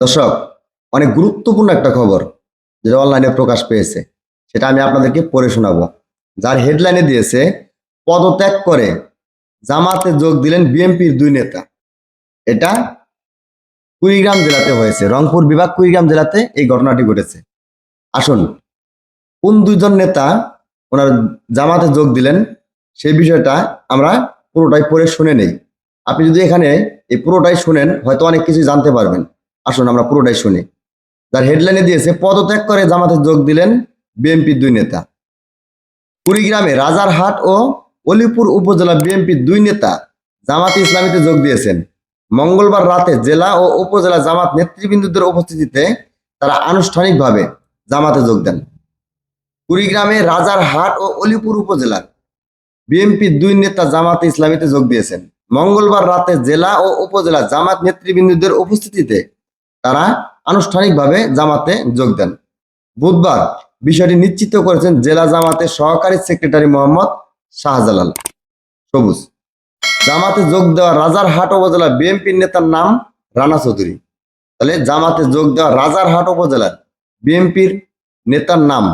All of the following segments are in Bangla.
দর্শক, অনেক গুরুত্বপূর্ণ একটা খবর যেটা অনলাইনে প্রকাশ পেয়েছে, সেটা আমি আপনাদেরকে পড়ে শোনাবো। যার হেডলাইনে দিয়েছে, পদত্যাগ করে জামাতে যোগ দিলেন বিএনপির দুই নেতা। এটা কুড়িগ্রাম জেলাতে হয়েছে, রংপুর বিভাগ কুড়িগ্রাম জেলাতে এই ঘটনাটি ঘটেছে। আসুন, কোন দুইজন নেতা ওনার জামাতে যোগ দিলেন সেই বিষয়টা আমরা পুরোটাই পড়ে শুনে নেই। আপনি যদি এখানে এই পুরোটাই শুনেন, হয়তো অনেক কিছু জানতে পারবেন। আসুন আমরা পুরোটাই শুনি। যার হেডলাইনে দিয়েছে, পদত্যাগ করে জামাতে যোগ দিলেন বিএনপির দুই নেতা। কুড়িগ্রামে রাজারহাট ও অলিপুর উপজেলা বিএনপির দুই নেতা জামাতে ইসলামীতে যোগ দিয়েছেন। মঙ্গলবার রাতে জেলা ও উপজেলা জামাত নেতৃবৃন্দদের উপস্থিতিতে তারা আনুষ্ঠানিকভাবে জামাতে যোগ দেন। কুড়িগ্রামে রাজারহাট ও অলিপুর উপজেলার বিএনপির দুই নেতা জামাতে ইসলামীতে যোগ দিয়েছেন। মঙ্গলবার রাতে জেলা ও উপজেলা জামাত নেতৃবৃন্দদের উপস্থিতিতে তারা আনুষ্ঠানিকভাবে জামাতে যোগ দেন। বুধবার বিষয়টি নিশ্চিত করেছেন জেলা জামাতের সহকারী সেক্রেটারি মোহাম্মদ শাহজালাল সবুজ। জামাতে যোগ দেওয়া রাজারহাট উপজেলা বিএনপির নেতার নাম রানা চৌধুরী। তাহলে জামাতে যোগ দেওয়া রাজারহাট উপজেলার বিএনপির নেতার নাম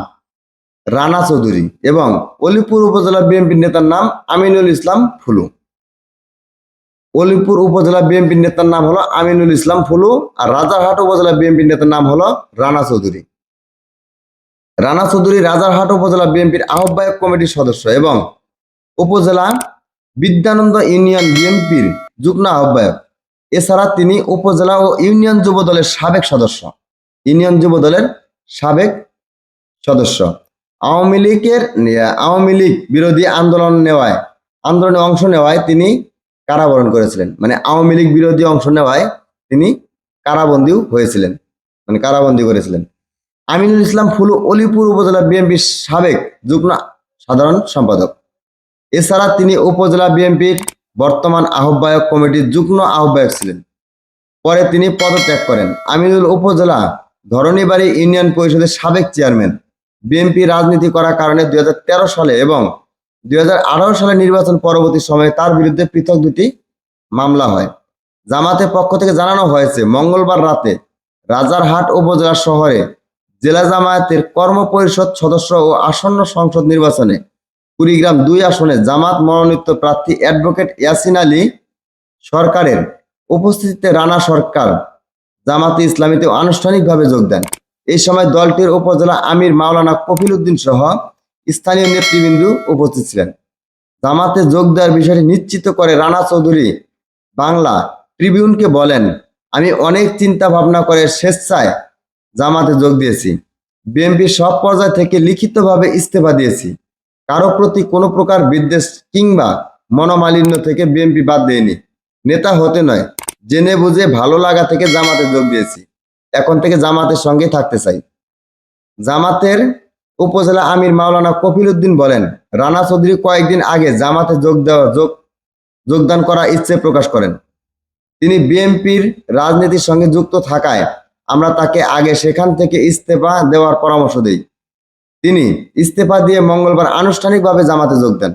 রানা চৌধুরী এবং অলিপুর উপজেলা বিএনপির নেতার নাম আমিনুল ইসলাম ফুলু। অলিপুর উপজেলা বিএনপির নেতার নাম হলো আমিনুল ইসলাম ফুলু, আর রাজারহাট উপজেলা বিএনপির নেতার নাম হলো রানা চৌধুরী। রানা চৌধুরী রাজারহাট উপজেলা বিএনপির আহ্বায়ক কমিটির সদস্য এবং উপজেলা বিদ্যানন্দ ইউনিয়ন বিএনপির যুগ্ম আহ্বায়ক। এছাড়া তিনি উপজেলা ও ইউনিয়ন যুব দলের সাবেক সদস্য। ইউনিয়ন যুব দলের সাবেক সদস্য। আওয়ামী লীগ বিরোধী আন্দোলনে অংশ নেওয়ায় তিনি কারাবরণ করেছিলেন। মানে আওয়ামী লীগ বিরোধী অংশ নেওয়ায় তিনি কারাবন্দীও হয়েছিলেন, মানে কারাবন্দী করেছিলেন। আমিনুল ইসলাম ফুলু অলিপুর উপজেলা বিএনপির সাবেক যুগ্ম সাধারণ সম্পাদক। এছাড়া তিনি উপজেলা বিএনপির বর্তমান আহ্বায়ক কমিটির যুগ্ম আহ্বায়ক ছিলেন। পরে তিনি পদত্যাগ করেন। আমিনুল উপজেলা ধরণীবাড়ি ইউনিয়ন পরিষদের সাবেক চেয়ারম্যান। বিএনপি রাজনীতি করার কারণে 2013 সালে এবং 2018 সালে নির্বাচন পরবর্তী সময়ে তার বিরুদ্ধে পৃথক দুটি মামলা হয়। জামাতের পক্ষ থেকে জানানো হয়েছে, মঙ্গলবার রাতে রাজারহাট উপজেলা শহরে জেলা জামায়াতের কর্মপরিষদ সদস্য ও আসন্ন সংসদ নির্বাচনে কুড়িগ্রাম 2 আসনে জামাত মনোনীত প্রার্থী অ্যাডভোকেট ইয়াসিন আলী সরকারের উপস্থিতিতে রানা সরকার জামাতে ইসলামীতে আনুষ্ঠানিকভাবে যোগ দেন। এই সময় দলটির উপজেলা আমির মাওলানা কফিল উদ্দিন সহ স্থানীয় নেতৃবৃন্দ উপস্থিত ছিলেন। জামাতে যোগ দেওয়ার বিষয়টি নিশ্চিত করে রানা চৌধুরী বাংলা ট্রিবিউনকে বলেন, আমি অনেক চিন্তা ভাবনা করে স্বেচ্ছায় জামাতে যোগ দিয়েছি। বিএনপির সব পর্যায় থেকে লিখিতভাবে ইস্তফা দিয়েছি। কারো প্রতি কোনো প্রকার বিদ্বেষ কিংবা মনোমালিন্য থেকে বিএনপি বাদ দেয়নি। নেতা হতে নয়, জেনে বুঝে ভালো লাগা থেকে জামাতে যোগ দিয়েছি। এখন থেকে জামাতের সঙ্গে থাকতে চাই। জামাতের উপজেলা আমির মাওলানা কফিল উদ্দিন বলেন, রানা চৌধুরী কয়েকদিন আগে জামাতে যোগদান করার ইচ্ছে প্রকাশ করেন। তিনি বিএনপির রাজনীতির সঙ্গে যুক্ত থাকায় আমরা তাকে আগে সেখান থেকে ইস্তফা দেওয়ার পরামর্শ দেই। তিনি ইস্তফা দিয়ে মঙ্গলবার আনুষ্ঠানিকভাবে জামাতে যোগ দেন।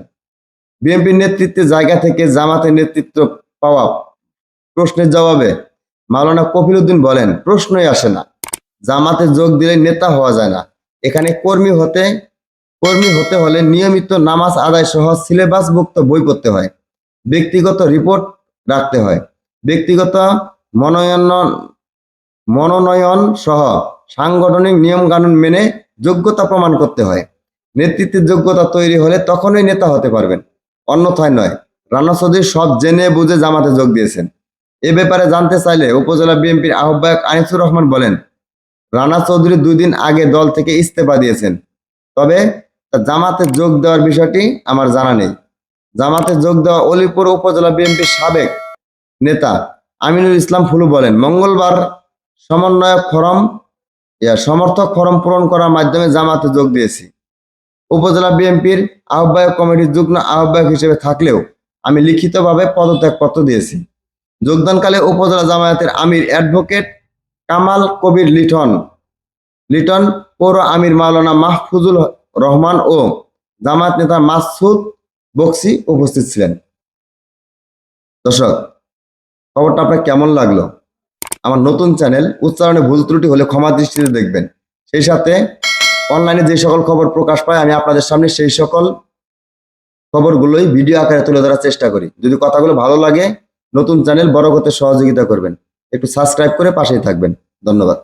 বিএনপির নেতৃত্বের জায়গা থেকে জামাতের নেতৃত্ব পাওয়া প্রশ্নের জবাবে মাওলানা কফিল উদ্দিন বলেন, প্রশ্নই আসে না। জামাতে যোগ দিলে নেতা হওয়া যায় না। এখানে কর্মী হতে হলে নিয়মিত নামাজ আদায় সহ সিলেবাসভুক্ত বই পড়তে হয়, ব্যক্তিগত রিপোর্ট রাখতে হয়, ব্যক্তিগত মনোনয়ন সহ সাংগঠনিক নিয়মকানুন মেনে যোগ্যতা প্রমাণ করতে হয়। নেতৃত্বের যোগ্যতা তৈরি হলে তখনই নেতা হতে পারবেন, অন্যথায় নয়। রানা চৌধুরী সব জেনে বুঝে জামাতে যোগ দিয়েছেন। এ ব্যাপারে জানতে চাইলে উপজেলা বিএনপির আহ্বায়ক আনিসুর রহমান বলেন, রানা চৌধুরী 2 দিন আগে দল থেকে ইস্তফা দিয়েছেন, তবে জামাতে যোগ দেওয়ার বিষয়টি আমার জানা নেই। জামাতে যোগ দেওয়া অলিপুর উপজেলা বিএনপির সাবেক নেতা আমিনুল ইসলাম ফুলু বলেন, মঙ্গলবার সমর্থক ফরম পূরণ করার মাধ্যমে জামাতে যোগ দিয়েছি। উপজেলা বিএনপির আহ্বায়ক কমিটির যুগ্ম আহ্বায়ক হিসেবে থাকলেও আমি লিখিতভাবে পদত্যাগপত্র দিয়েছি। যোগদানকালে উপজেলা জামায়াতের আমির অ্যাডভোকেট কামাল কবির লিটন, পৌর আমির মাওলানা মাহফুজুল রহমান ও জামায়াত নেতা মাসুদ বক্সি উপস্থিত ছিলেন। দর্শক, খবরটা আপনার কেমন লাগলো? আমার নতুন চ্যানেল, উচ্চারণে ভুল ত্রুটি হলে ক্ষমা দৃষ্টিতে দেখবেন। সেই সাথে অনলাইনে যে সকল খবর প্রকাশ পায় আমি আপনাদের সামনে সেই সকল খবরগুলোই ভিডিও আকারে তুলে ধরার চেষ্টা করি। যদি কথাগুলো ভালো লাগে, নতুন চ্যানেল বড় করতে সহযোগিতা করবেন, একটু সাবস্ক্রাইব করে পাশেই থাকবেন। ধন্যবাদ।